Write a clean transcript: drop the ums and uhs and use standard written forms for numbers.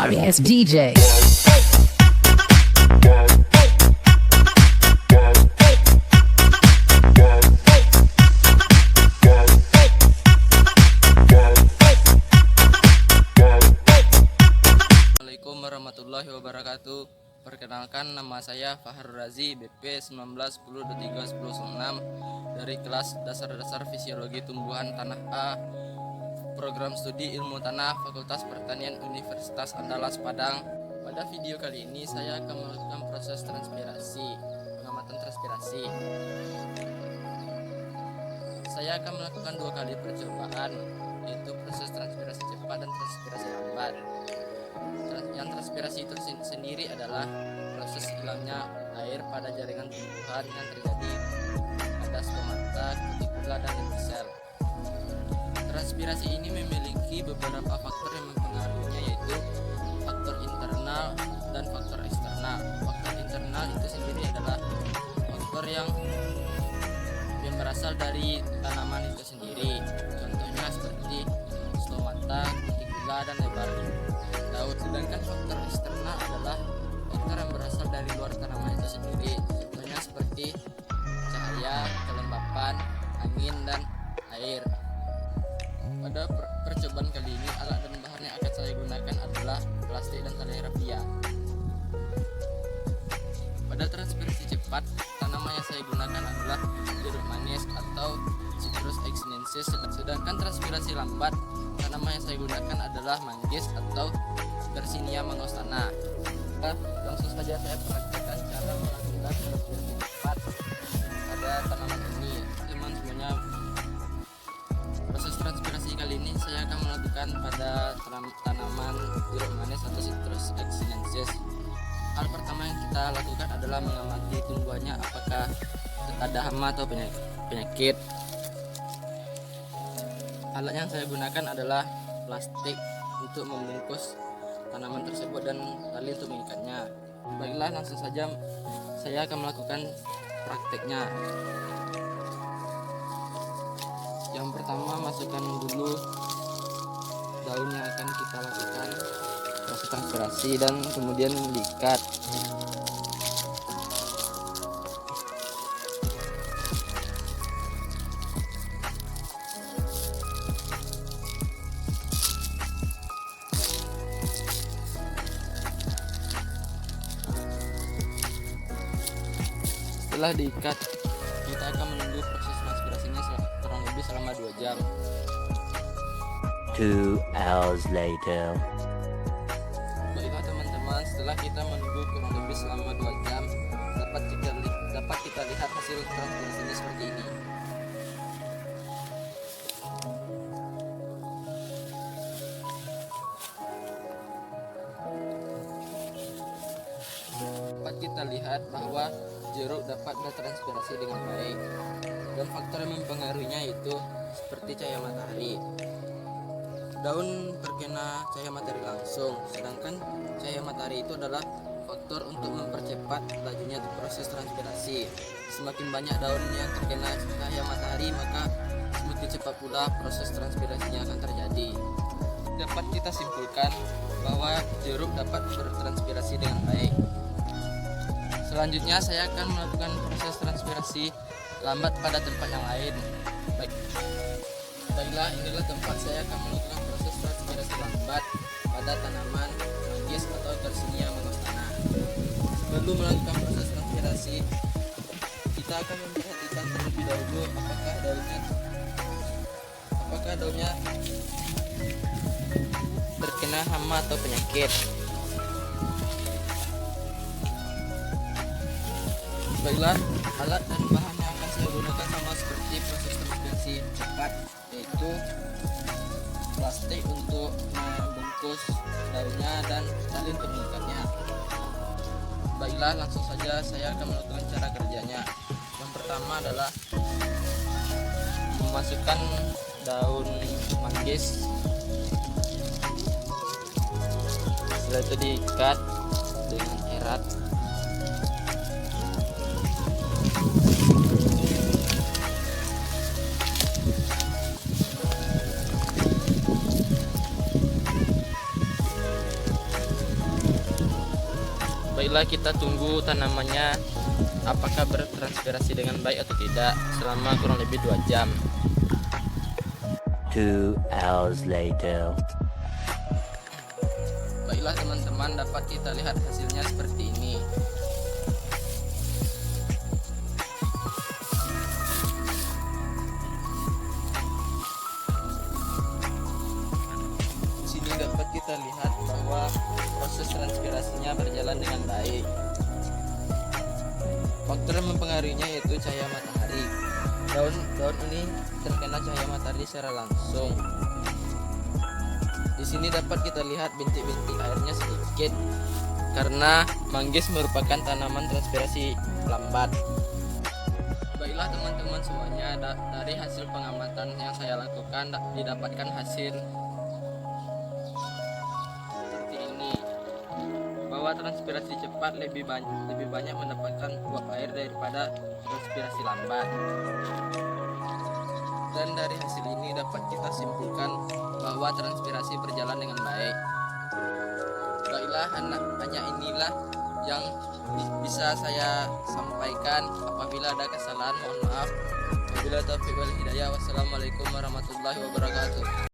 sorry ass DJ. Assalamualaikum warahmatullahi wabarakatuh. Perkenalkan, nama saya Fahrul Razi, BP 1910231096 dari kelas dasar fisiologi tumbuhan tanah A, program studi ilmu tanah, Fakultas Pertanian Universitas Andalas Padang. Pada video kali ini saya akan melakukan proses pengamatan transpirasi. Saya akan melakukan 2 kali percobaan, yaitu proses transpirasi cepat dan transpirasi lambat. Yang transpirasi itu sendiri adalah proses hilangnya air pada jaringan tumbuhan yang terjadi pada stomata, kutikula, dan sel. Transpirasi ini memiliki beberapa faktor yang mempengaruhinya, yaitu faktor internal dan faktor eksternal. Faktor internal itu sendiri adalah faktor yang berasal dari tanaman itu sendiri. Contohnya seperti stomata, kutikula, dan lebar daun. Sedangkan faktor eksternal adalah faktor yang berasal dari luar tanaman itu sendiri. Contohnya seperti cahaya, kelembapan, angin, dan air. Pada percobaan kali ini, alat dan bahan yang akan saya gunakan adalah plastik dan tali rafia. Pada transpirasi cepat, tanaman yang saya gunakan adalah jeruk manis atau Citrus exinensis. Sedangkan transpirasi lambat, tanaman yang saya gunakan adalah manggis atau Garcinia mangostana. Langsung saja saya praktekkan cara melakukan transpirasi cepat pada tanaman ini. Teman semuanya, proses transpirasi kali ini saya akan melakukan pada tanaman jeruk manis atau Citrus exinensis. Hal pertama yang kita lakukan adalah mengamati tumbuhannya apakah ada hama atau penyakit. Alat yang saya gunakan adalah plastik untuk membungkus tanaman tersebut dan tali untuk mengikatnya. Baiklah, langsung saja saya akan melakukan prakteknya. Yang pertama, masukkan dulu daun yang akan kita lakukan proses transpirasi dan kemudian diikat. Setelah diikat, kita akan menunggu proses transpirasinya kurang lebih selama 2 jam. 2 hours later. Baiklah teman-teman, setelah kita menunggu kurang lebih selama 2 jam, dapat kita lihat hasil transpirasinya seperti ini. Dapat kita lihat bahwa jeruk dapat bertranspirasi dengan baik, dan faktor yang mempengaruhinya itu seperti cahaya matahari. Daun terkena cahaya matahari langsung, sedangkan cahaya matahari itu adalah faktor untuk mempercepat lajunya proses transpirasi. Semakin banyak daun yang terkena cahaya matahari, maka semakin cepat pula proses transpirasinya akan terjadi. Dapat kita simpulkan bahwa jeruk dapat bertranspirasi dengan baik. Selanjutnya saya akan melakukan proses transpirasi lambat pada tempat yang lain. Baiklah, inilah tempat saya akan melakukan proses transpirasi lambat pada tanaman manggis atau Garcinia mangostana. Sebelum melakukan proses transpirasi, kita akan memperhatikan terlebih dahulu apakah daunnya terkena hama atau penyakit. Baiklah, alat dan bahan yang akan saya gunakan sama seperti proses transpirasi cepat, yaitu plastik untuk membungkus daunnya dan tali untuk mengikatnya. Baiklah, langsung saja saya akan melakukan cara kerjanya. Yang pertama adalah memasukkan daun manggis, setelah itu diikat dengan erat. Marilah kita tunggu tanamannya apakah bertranspirasi dengan baik atau tidak selama kurang lebih 2 jam. 2 hours later. Baiklah teman-teman, dapat kita lihat hasilnya seperti ini. Di sini dapat kita lihat bahwa proses transpirasinya berjalan dengan baik. Faktor yang mempengaruhinya yaitu cahaya matahari. Daun ini terkena cahaya matahari secara langsung. Di sini dapat kita lihat bintik-bintik airnya sedikit karena manggis merupakan tanaman transpirasi lambat. Baiklah teman-teman semuanya, dari hasil pengamatan yang saya lakukan didapatkan hasil seperti ini, bahwa transpirasi cepat lebih banyak mendapatkan uap air daripada transpirasi lambat. Dan dari hasil ini dapat kita simpulkan bahwa transpirasi berjalan dengan baik. Baiklah, hanya inilah yang bisa saya sampaikan. Apabila ada kesalahan mohon maaf. Wabillahi taufiq wal hidayah. Wassalamualaikum warahmatullahi wabarakatuh.